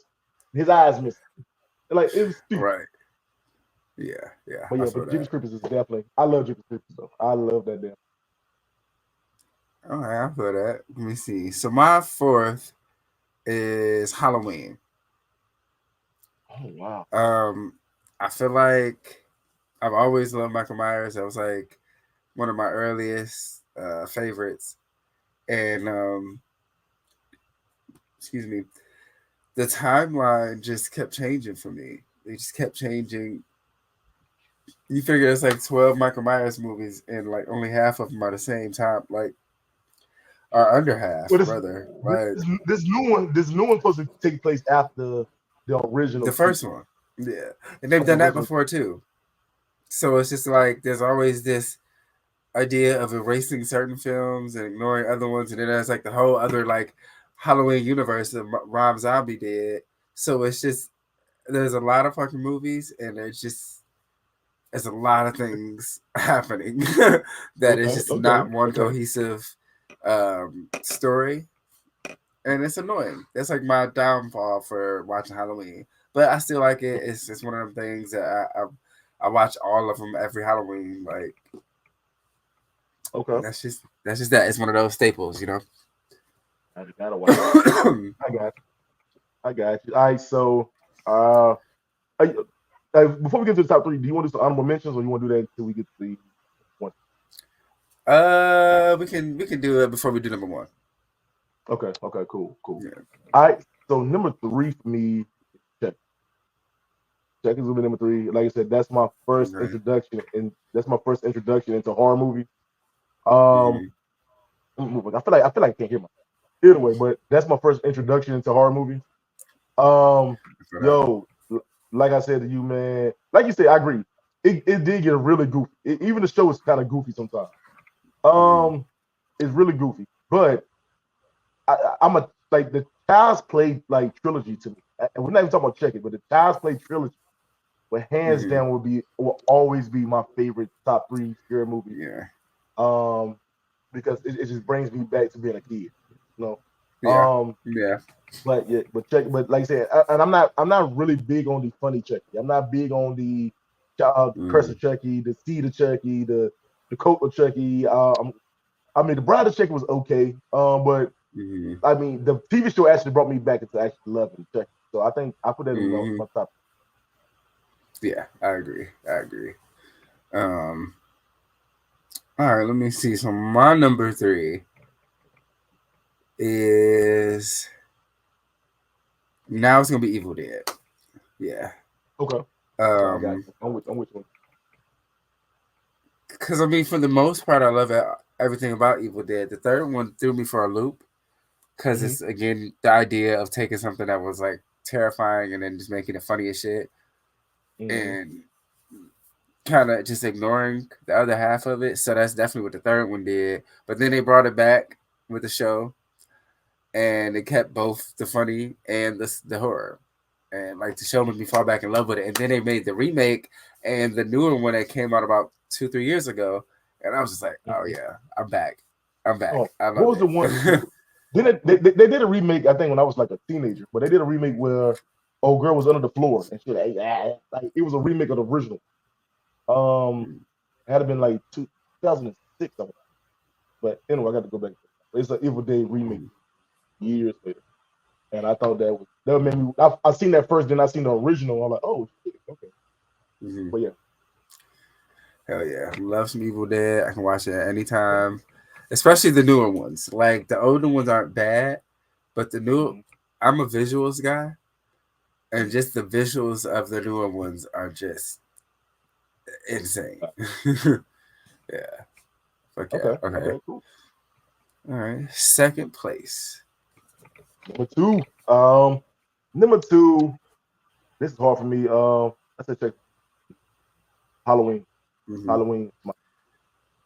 His eyes missing. Like it was stupid. Right. Yeah. But but Jeepers Creepers is definitely. I love Jeepers Creepers though. I love that damn. All right, I feel that. Let me see. So my fourth is Halloween. Oh wow. I feel like I've always loved Michael Myers. That was like one of my earliest favorites. And excuse me, the timeline just kept changing for me. It just kept changing. You figure it's like 12 Michael Myers movies, and like only half of them are the same time, like or under half, brother. Right? This new one supposed to take place after the original. The first one, yeah, and they've done that before too. So it's just like there's always this idea of erasing certain films and ignoring other ones, and then there's like the whole other like Halloween universe that Rob Zombie did. So it's just there's a lot of fucking movies, and there's a lot of things happening that is just not one cohesive story, and it's annoying. That's like my downfall for watching Halloween, but I still like it. It's just one of them things that I watch all of them every Halloween. Like, that's just that. It's one of those staples, you know. I gotta watch. I got you. All right, so before we get to the top three, do you want to do some honorable mentions, or you want to do that until we get to the one? We can do it before we do number one. Okay, cool. Yeah. All right, so number three for me, Chuck. Chuck is gonna be number three. Like I said, that's my first introduction, and that's my first introduction into horror movie. Um, I feel like I can't hear myself. Anyway, but that's my first introduction into horror movies. Yo, like I said to you, man, like you said, I agree. It did get really goofy. Even the show is kind of goofy sometimes. It's really goofy, but I'm a like the Child's Play like trilogy to me. And we're not even talking about Check It, but the Child's Play trilogy, but hands down will always be my favorite top 3 scary movie. Yeah. Because it just brings me back to being a kid. You know. Yeah. But like I said, and I'm not really big on the funny Chucky. I'm not big on the Curse of Chucky, the Seed of Chucky, the Coat of Chucky. I mean, the Bride of Chucky was okay. But I mean, the TV show actually brought me back into actually loving Chucky. So I think I put that in my top. Yeah, I agree. All right, let me see. So my number 3 is now it's gonna be Evil Dead. Yeah. Okay. I'm with you. Because I mean, for the most part, I love everything about Evil Dead. The third one threw me for a loop because it's again the idea of taking something that was like terrifying and then just making it funny as shit, and kind of just ignoring the other half of it. So that's definitely what the third one did. But then they brought it back with the show, and it kept both the funny and the horror. And like the show made me fall back in love with it. And then they made the remake and the newer one that came out about 2-3 years ago. And I was just like, oh yeah, I'm back. Oh, I love what was the one? Then they did a remake, I think, when I was like a teenager. But they did a remake where old girl was under the floor and shit. Like it was a remake of the original. It had been like 2006. But anyway, I got to go back. It's an Evil Dead remake years later. And I thought that made me. I seen that first, then I seen the original. I'm like, oh shit, okay. But yeah, hell yeah, love some Evil Dead. I can watch it at any time, especially the newer ones. Like the older ones aren't bad, but the new. I'm a visuals guy, and just the visuals of the newer ones are just insane. Yeah. Okay. Cool. All right. Second place. Number two. This is hard for me. I said check Halloween. Halloween.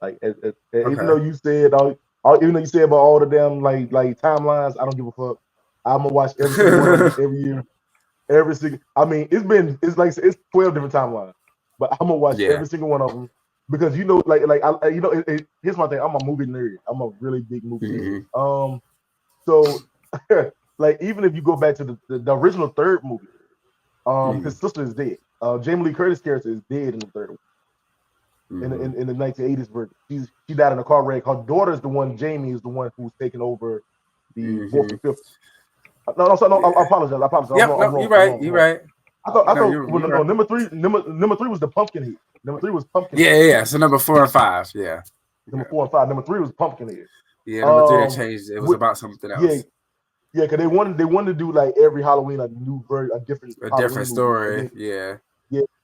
Like even though you said even though you said about all the damn like timelines, I don't give a fuck. I'm gonna watch every single one of them every year. Every single. I mean, it's 12 different timelines, but I'm gonna watch every single one of them because here's my thing. I'm a movie nerd. I'm a really big movie nerd. So like even if you go back to the original third movie, his sister is dead. Jamie Lee Curtis character is dead in the third one. In the 1980s version, she died in a car wreck. Her daughter is the one. Jamie is the one who's taking over the fourth and fifth. No, I apologize. Yep, you're right. I thought number three was the Pumpkinhead. Number 3 was Pumpkinhead. Yeah. So number 4 and 5, yeah. Number 4 and 5. Number 3 was Pumpkinhead. Yeah, number 3 they changed. It was about something else. Yeah, because they wanted to do like every Halloween a different story. Yeah.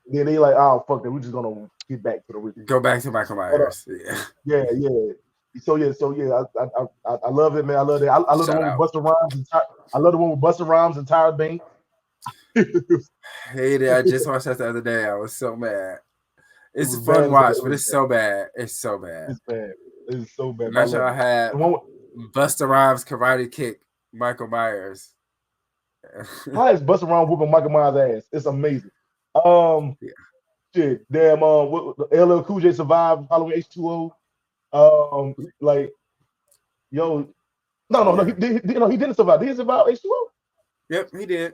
Then they like, oh fuck that, we're just gonna get back to the original. Go back to Michael Myers. Yeah. So I love it, man. I love it. I love the one with Busta Rhymes. I love the one with Busta Rhymes and Tyra Banks. Hated. I just watched that the other day. I was so mad. It's a fun watch, but it's so bad. It's so bad. It's bad. It's so bad. Not sure I had Busta Rhymes karate kick Michael Myers. How is Busta Rhymes whooping Michael Myers' ass? It's amazing. Shit, damn. LL Cool J survived Halloween H2O. Like, yo, no, he didn't survive. Did he survive H2O? Yep, he did.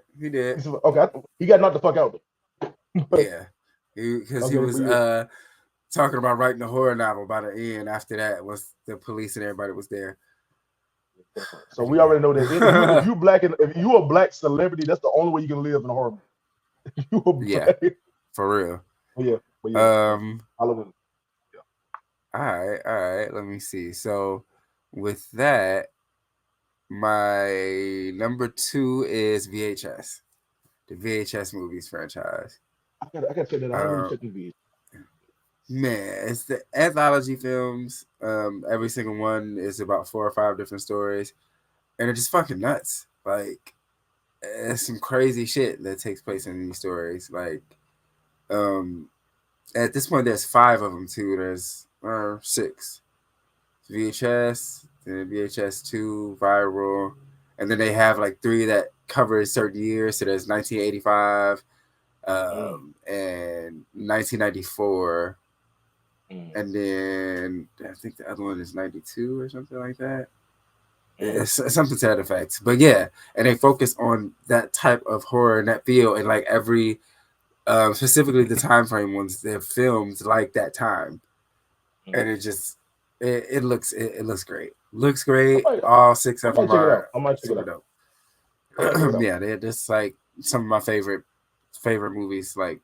Okay, he got knocked the fuck out. Yeah, because he was talking about writing a horror novel by the end. After that, was the police and everybody was there. So we already know that if you a black celebrity, that's the only way you can live in a horror movie. Yeah, for real. Yeah. Halloween. All right. Let me see. So with that, my number 2 is VHS, the VHS movies franchise. I gotta check that out. I really check the VHS. Man, it's the anthology films. Every single one is about 4 or 5 different stories, and they're just fucking nuts. Like, it's some crazy shit that takes place in these stories. Like, um, at this point, there's 5 of them too. There's 6 VHS, then VHS 2, viral, and then they have like 3 that cover certain years. So there's 1985, and 1994. And then I think the other one is 92 or something like that. It's something to that effect. But yeah, and they focus on that type of horror and that feel, and like every specifically the time frame ones they're filmed like that time. And it just it looks great. Looks great. All 6 of them are super dope. Yeah, they're just like some of my favorite movies like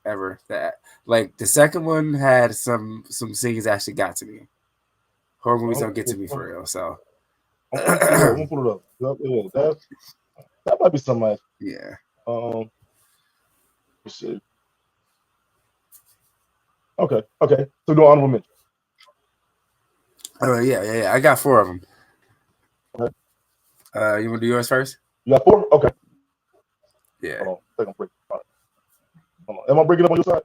ever. That like the second one had some scenes actually got to me. Horror movies don't get to me for real. So I'm gonna put it up. Yeah, that might be somebody. Yeah. Let's see. Okay. So go honorable mention. Oh yeah. I got 4 of them. Okay. You want to do yours first? You got 4? Okay. Yeah. Hold on. Hold on. Am I breaking up on your side?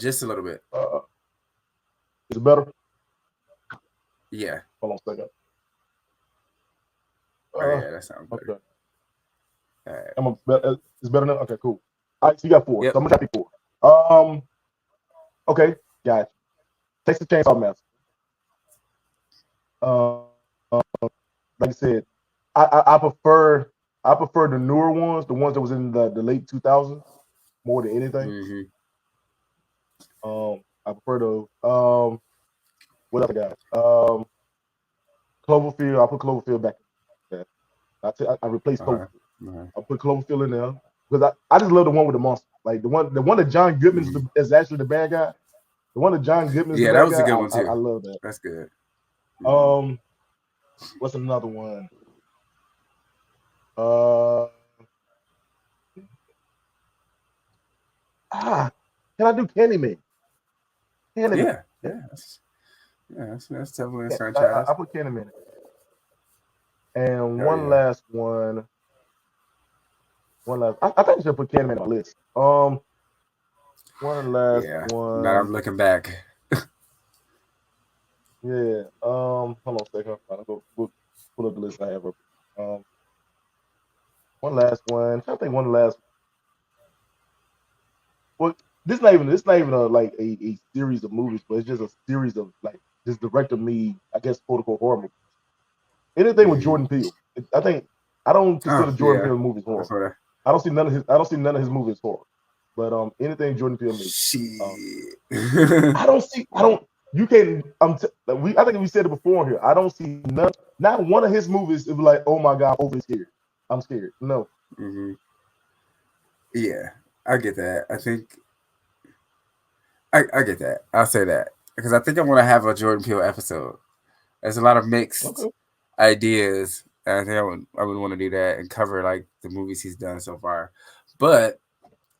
Just a little bit. Is it better? Yeah. Hold on a second. Yeah, that sounds better. Okay. All right. It's better now? Okay, cool. All right, so you got 4. Yep. So I'm gonna have 4. Okay, gotcha. Texas Chainsaw Massacre. Like I said, I prefer the newer ones, the ones that was in the late 2000s, more than anything. I prefer those. What else I got? Cloverfield. I put Cloverfield back. I replaced Cloverfield. I put Cloverfield in there because I just love the one with the monster. Like the one that John Goodman is actually the bad guy. The one that John Goodman is the bad guy. Yeah, that was a good one too. I love that. That's good. What's another one? Can I do Candyman? Yeah. That's definitely a franchise. I put Candyman. And one last one. I think I should put Candyman on the list. One last one. Now I'm looking back. Yeah. Hold on a second. I'll go pull up the list I have up. One last one. I think one last. Well, this not even like a series of movies, but it's just a series of like this director me, I guess, protocol horror movies. Anything with Jordan Peele. I don't consider Jordan Peele movies horror. I don't see none of his movies horror. But anything Jordan Peele makes. You can't. I think we said it before here. I don't see not one of his movies. It be like, oh my god, I'm overly scared. I'm scared. No. Yeah, I get that. I think I get that. I'll say that because I think I want to have a Jordan Peele episode. There's a lot of mixed ideas. And I think I would want to do that and cover like the movies he's done so far. But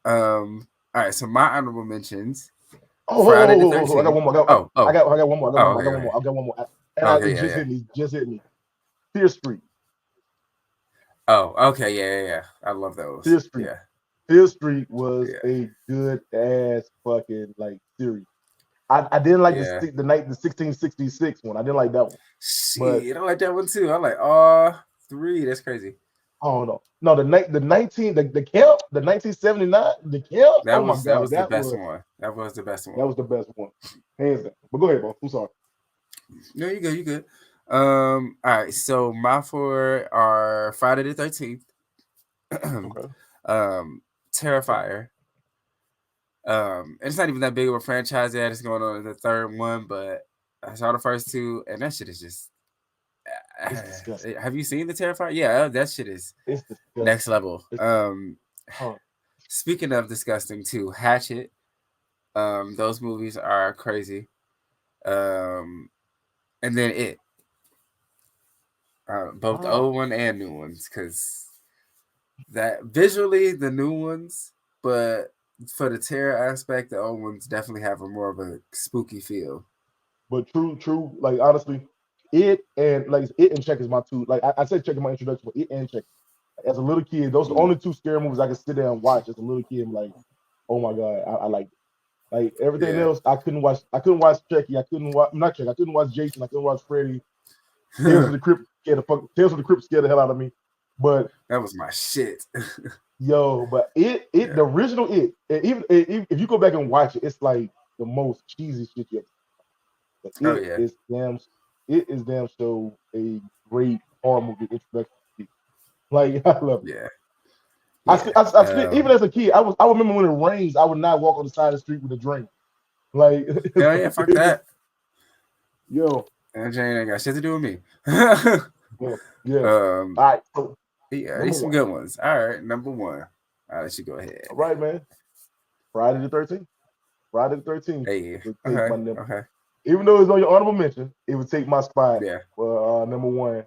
all right. So my honorable mentions. Friday the 13th. I got one more. I got one more. I got one more. And it just hit me. Fear Street. Oh, okay, yeah. I love those. Fear Street. Yeah. Fear Street was a good ass fucking like series. I didn't like the 1666 one. I didn't like that one. But you don't like that one too. I like all 3. That's crazy. Oh no, the 1979, the camp. That was the best one. That was the best one. That was the best one, hands down. But go ahead, bro. I'm sorry. No, you good. All right. So my 4 are Friday the 13th. Terrifier. It's not even that big of a franchise yet. It's going on the 3rd one, but I saw the first 2, and that shit is just. Have you seen the Terrifier? Yeah, that shit is next level. Speaking of disgusting too, Hatchet. Those movies are crazy. And then It. Both the old one and new ones, because that visually the new ones, but for the terror aspect, the old ones definitely have a more of a spooky feel. But true. Like honestly, it and Check is my two. Like I said, Check is my introduction, but it and Check. As a little kid, those are the only two scary movies I could sit there and watch. As a little kid, I'm like, oh my god, I like it. Like everything else, I couldn't watch. I couldn't watch Chucky. I couldn't watch not Chucky. I couldn't watch Jason. I couldn't watch Freddy. Tales of the Crypt scared the hell out of me. But that was my shit. but the original even if you go back and watch it, it's like the most cheesy shit you ever. But it is damn so a great horror movie introduction. Like I love it. Yeah. Even as a kid, I remember when it rains, I would not walk on the side of the street with a drink. Like yeah, fuck that. Yo. And Jane ain't got shit to do with me. yeah. All right. So, yeah, these some good ones. All right, number one. I'll let you go ahead. All right, man. Friday the 13th. Friday the 13th. Hey. Okay. Even though it's on your honorable mention, it would take my spot. Yeah. For number one.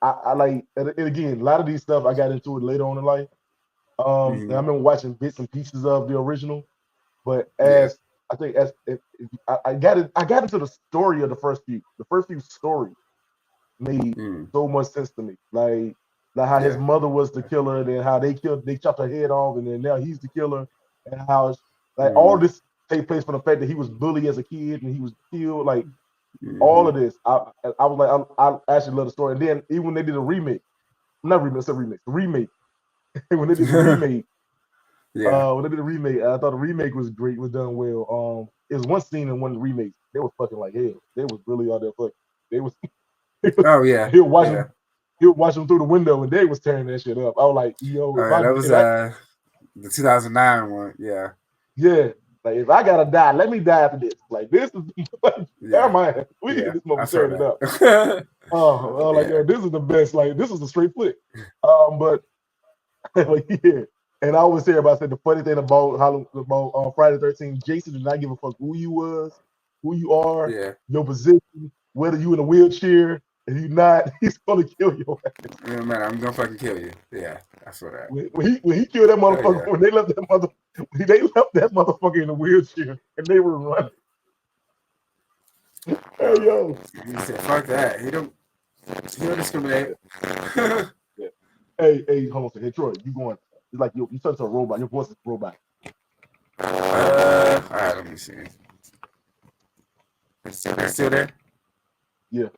I like, and again, a lot of these stuff I got into it later on in life. And I remember watching bits and pieces of the original, but I think I got into the story of the first few. The first few stories made so much sense to me. Like how his mother was the killer, and then how they chopped her head off, and then now he's the killer, and how it's, like all this take place from the fact that he was bullied as a kid and he was killed. Like all of this, I was like, I actually love the story. And then even when they did a remake, not remake, it's a remake. The remake. When they did the remake, when they did the remake, I thought the remake was great, was done well. It was one scene in one of the remakes. They was fucking like hell. They was really out there fucking. They was. Oh yeah. He was watching through the window, and they was tearing that shit up. I was like, yo, that was the 2009 one. Yeah. Yeah. Like if I gotta die, let me die after this. Like this is man, we get this motherfucker tearing it up. Yo, this is the best. Like this is a straight flick. But and I always say everybody said the funny thing about Friday the 13th, Jason did not give a fuck who you was, who you are, your position, whether you in a wheelchair. If you not, he's gonna kill your ass. Yeah, man, I'm gonna fucking kill you. Yeah, I swear that. When he killed that motherfucker, when they left that motherfucker in a wheelchair and they were running. Hey yo. He said, fuck that. He don't discriminate. Hey, hold on a second. Hey Troy, you going, it's like you turn to a robot, your voice is robot. All right, let me see. Still there? Yeah.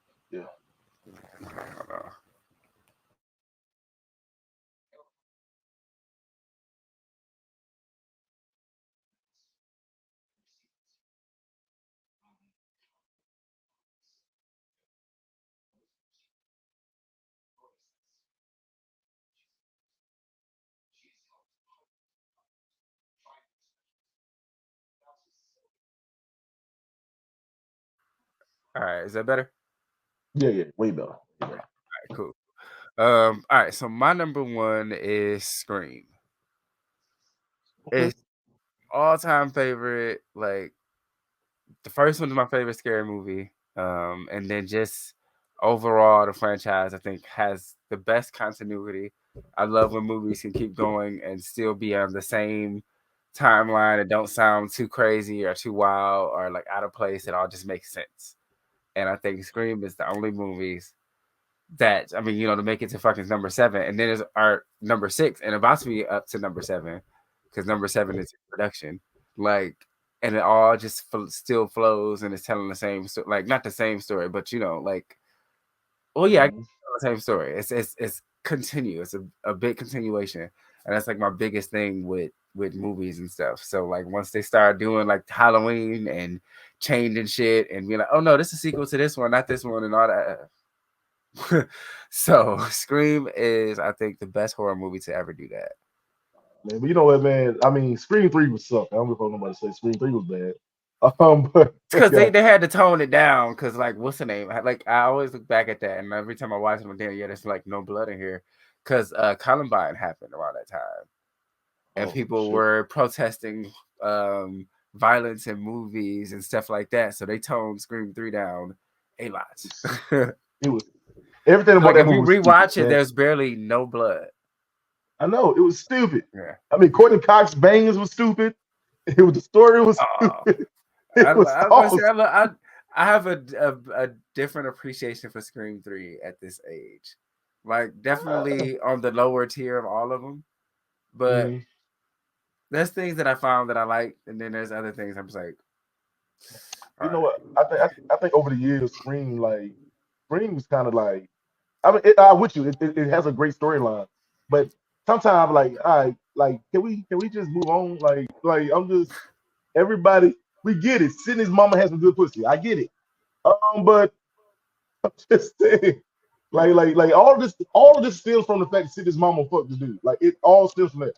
All right, is that better? Yeah, way better. All right, cool. All right, so my number one is Scream. It's all-time favorite. Like the first one is my favorite scary movie. And then just overall the franchise I think has the best continuity. I love when movies can keep going and still be on the same timeline and don't sound too crazy or too wild or like out of place. It all just makes sense. And I think Scream is the only movies that, I mean, to make it to fucking number 7, and then there's our number 6 and about to be up to number 7 because number 7 is in production. Like, and it all just still flows and it's telling the same story, like not the same story, but like, well, yeah, I can tell the same story. It's continuous, a big continuation, and that's like my biggest thing with movies and stuff. So like once they start doing like Halloween and changing shit and being like, oh no, this is a sequel to this one, not this one, and all that. So Scream is, I think, the best horror movie to ever do that. Man, but you know what, man? I mean, Scream 3 was suck. I don't know if nobody say Scream 3 was bad. But because they had to tone it down. Because like, what's the name? Like, I always look back at that, and every time I watch it, I'm damn, there's like no blood in here. Because Columbine happened around that time, and people were protesting violence in movies and stuff like that. So they toned Scream 3 down a lot. It was everything about like that if movie. You rewatch it, there's barely no blood. I know it was stupid. Yeah. I mean, Courtney Cox bangers was stupid. It was the story was Oh, stupid. It was all I have a different appreciation for Scream 3 at this age. Like, definitely on the lower tier of all of them. But Mhm. there's things that I found that I like, and then there's other things I'm just like, You all know right. what? I think over the years, Scream was kind of like. I mean, I'm with you. It has a great storyline, but sometimes like, all right, like, can we just move on? Like I'm just everybody. We get it. Sydney's mama has some good pussy. I get it. But I'm just saying, like all of this stems from the fact that Sydney's mama fucked this dude. Like it all stems from that.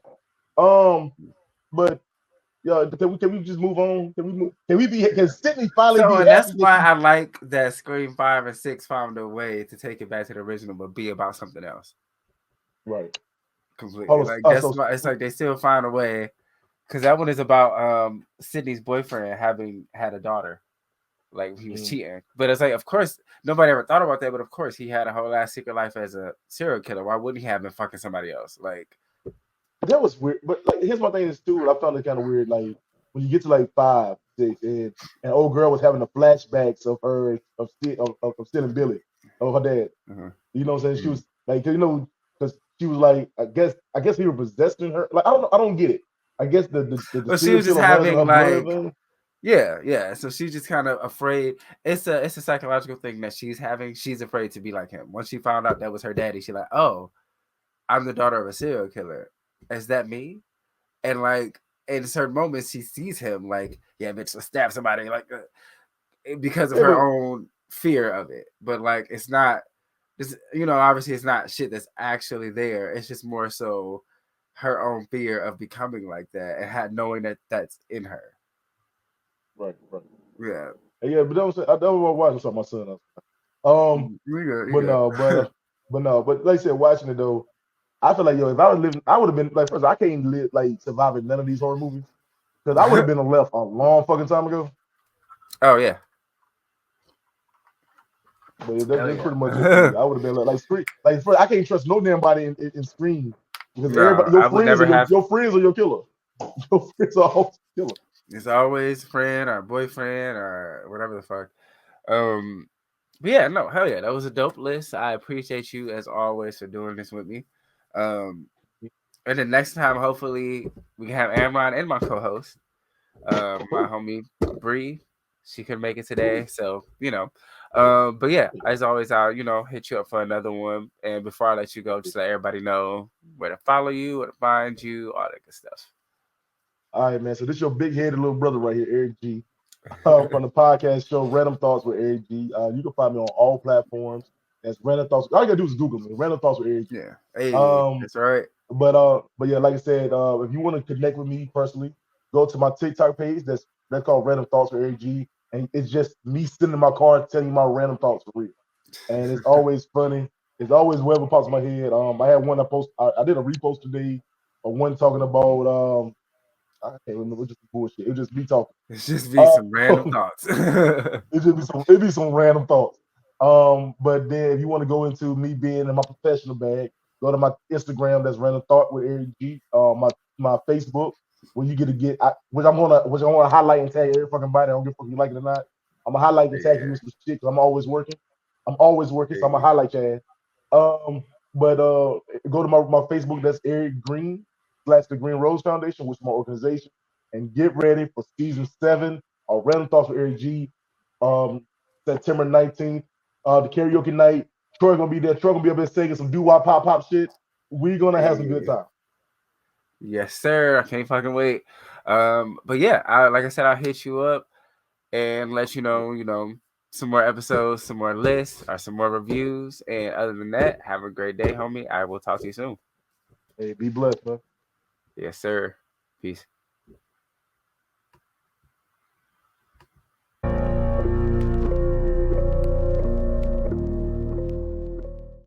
But yeah, can we just move on? Can Sydney finally So, be and that's happy that why she I like that Scream 5 and 6 found a way to take it back to the original, but be about something else right? completely. Hold Like, on, that's why it's like they still find a way, because that one is about Sydney's boyfriend having had a daughter. Like, he was cheating. But it's like, of course, nobody ever thought about that, but of course, he had a whole ass secret life as a serial killer. Why wouldn't he have been fucking somebody else? Like, that was weird. But like, here's my thing is too. I found it kind of weird. Like when you get to like 5, 6, and old girl was having the flashbacks of her of stealing Billy, of her dad. You know what I'm saying? She was like, because she was like, I guess he was possessing her. Like I don't get it. I guess the well, she serial was just killer runs in having her blood. like, yeah. So she's just kind of afraid. It's a psychological thing that she's having. She's afraid to be like him. Once she found out that was her daddy, she's like, oh, I'm the daughter of a serial killer. Is that me? And like in certain moments, she sees him like, yeah, bitch, let's stab somebody, like because of Yeah, her but own fear of it. But like, it's not. It's, obviously, it's not shit that's actually there. It's just more so her own fear of becoming like that and knowing that that's in her. right. Yeah. Yeah, but that was watching something my son. But Yeah. no, but like I said, watching it though, I feel like if I was living, I would have been like first. I can't live like surviving none of these horror movies because I would have been left a long fucking time ago. Oh yeah. But that's pretty much it for me. I would have been like Scream. Like first, I can't trust no damn body in Scream because No, everybody, your I would friends never are have. your friends are your killer. Your friends are all killer. It's always friend or boyfriend or whatever the fuck. But yeah, no, hell yeah, that was a dope list. I appreciate you as always for doing this with me. And then next time, hopefully, we can have Amron and my co-host, my homie Bree. She couldn't make it today, so but yeah, as always, I'll hit you up for another one. And before I let you go, just let everybody know where to follow you, where to find you, all that good stuff. All right, man. So this is your big-headed little brother right here, Eric G, from the podcast show Random Thoughts with Eric G. You can find me on all platforms. That's Random Thoughts. All you gotta do is Google me, Random Thoughts with Eric G. Yeah, hey, Um, that's right. but yeah, like I said, if you want to connect with me personally, go to my TikTok page. That's called Random Thoughts with Eric G, and it's just me sitting in my car telling you my random thoughts for real. And it's always funny. It's always whatever pops in my head. I had one I did a repost today of one talking about I can't remember, just bullshit. It just be talking. It's just be some random thoughts. It'd be some random thoughts. But then if you want to go into me being in my professional bag, go to my Instagram. That's Random Thought with Eric G. My Facebook, where you which I want to highlight and tag every fucking body. I don't give a fuck if you like it or not. I'm gonna highlight and tag you with some shit because I'm always working. So I'm gonna highlight your ass. But go to my Facebook. That's Eric Green / the Green Rose Foundation, which is my organization, and get ready for season 7 of Random Thoughts with Eric G. September 19th. The karaoke night. Troy gonna be there. Troy gonna be up there singing some doo-wop pop shit. We're gonna have some good time. Yes, sir. I can't fucking wait. But yeah, like I said, I'll hit you up and let you know, some more episodes, some more lists, or some more reviews. And other than that, have a great day, homie. I will talk to you soon. Hey, be blessed, man. Yes, sir. Peace.